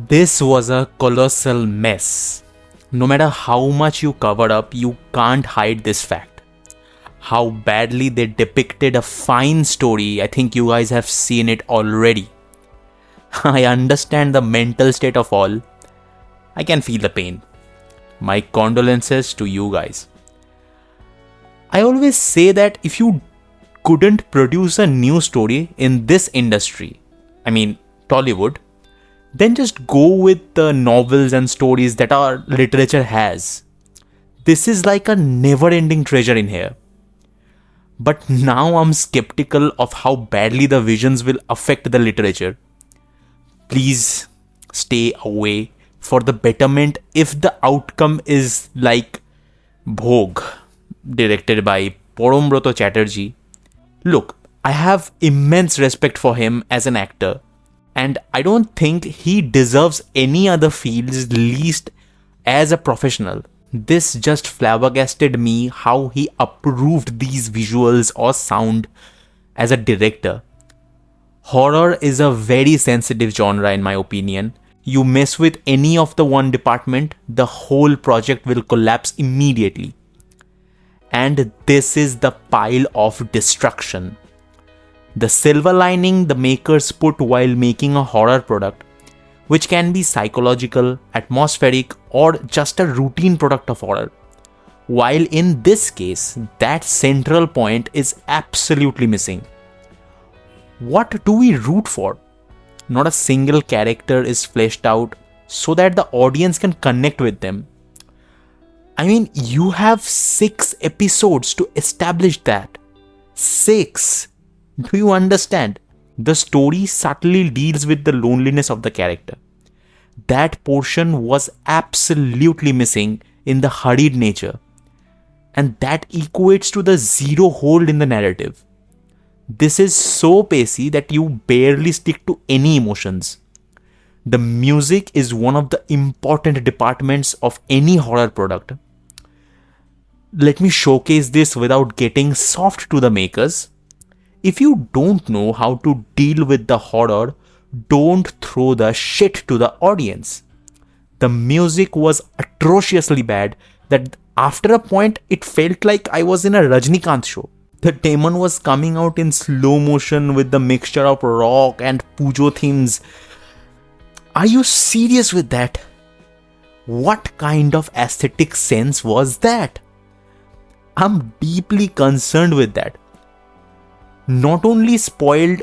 This was a colossal mess. No matter how much you cover up, you can't hide this fact. How badly they depicted a fine story, I think you guys have seen it already. I understand the mental state of all. I can feel the pain. My condolences to you guys. I always say that if you couldn't produce a new story in this industry, I mean Tollywood, then just go with the novels and stories that our literature has. This is like a never-ending treasure in here. But now I'm skeptical of how badly the visions will affect the literature. Please stay away for the betterment if the outcome is like BHOG, directed by Parambrata Chatterjee. Look, I have immense respect for him as an actor, and I don't think he deserves any other fields, least as a professional. This just flabbergasted me how he approved these visuals or sound as a director. Horror is a very sensitive genre in my opinion. You mess with any of the one department, the whole project will collapse immediately. And this is the pile of destruction. The silver lining the makers put while making a horror product, which can be psychological, atmospheric, or just a routine product of horror. While in this case, that central point is absolutely missing. What do we root for? Not a single character is fleshed out so that the audience can connect with them. I mean, you have 6 episodes to establish that. 6! Do you understand? The story subtly deals with the loneliness of the character. That portion was absolutely missing in the hurried nature. And that equates to the zero hold in the narrative. This is so pacey that you barely stick to any emotions. The music is one of the important departments of any horror product. Let me showcase this without getting soft to the makers. If you don't know how to deal with the horror, don't throw the shit to the audience. The music was atrociously bad that after a point it felt like I was in a Rajnikant show. The demon was coming out in slow motion with the mixture of rock and Pujo themes. Are you serious with that? What kind of aesthetic sense was that? I'm deeply concerned with that. Not only spoiled,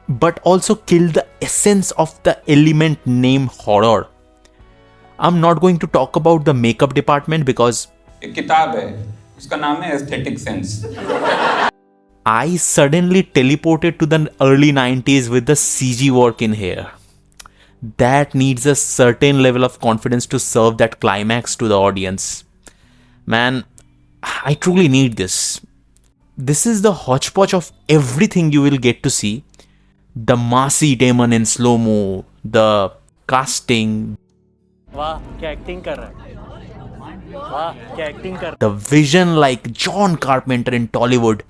but also killed the essence of the element named horror. I'm not going to talk about the makeup department because एक किताब है, उसका नाम है Aesthetic Sense. I suddenly teleported to the early 90s with the CG work in here. That needs a certain level of confidence to serve that climax to the audience. Man, I truly need this. This is the hodgepodge of everything you will get to see. The massy demon in slow-mo, the casting, the vision like John Carpenter in Tollywood,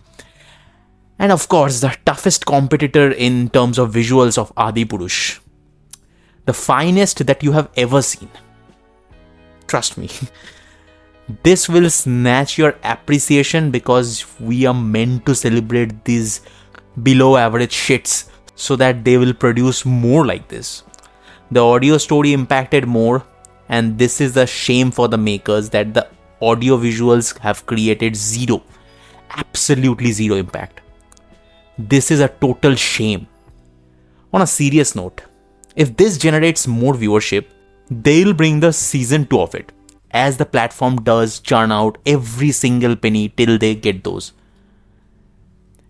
and of course the toughest competitor in terms of visuals of Adipurush. The finest that you have ever seen. Trust me. This will snatch your appreciation because we are meant to celebrate these below average shits so that they will produce more like this. The audio story impacted more, and this is a shame for the makers that the audio visuals have created zero, absolutely zero impact. This is a total shame. On a serious note, if this generates more viewership, they'll bring the season 2 of it, as the platform does churn out every single penny till they get those.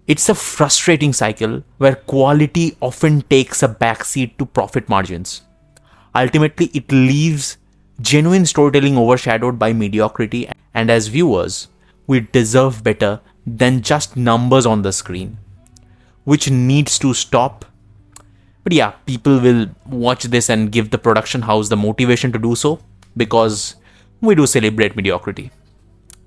It's a frustrating cycle where quality often takes a backseat to profit margins. Ultimately, it leaves genuine storytelling overshadowed by mediocrity, and as viewers, we deserve better than just numbers on the screen, which needs to stop. But yeah, people will watch this and give the production house the motivation to do so, because we do celebrate mediocrity.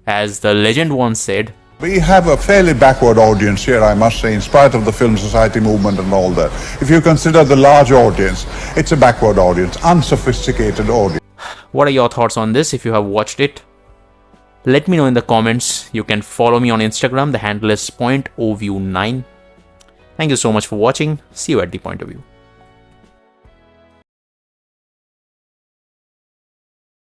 As the legend once said, We have a fairly backward audience here, I must say, in spite of the film society movement and all that. If you consider the large audience, it's a backward audience, unsophisticated audience. What are your thoughts on this if you have watched it? Let me know in the comments. You can follow me on Instagram. The handle is PointoView9. Thank you so much for watching. See you at the point of view.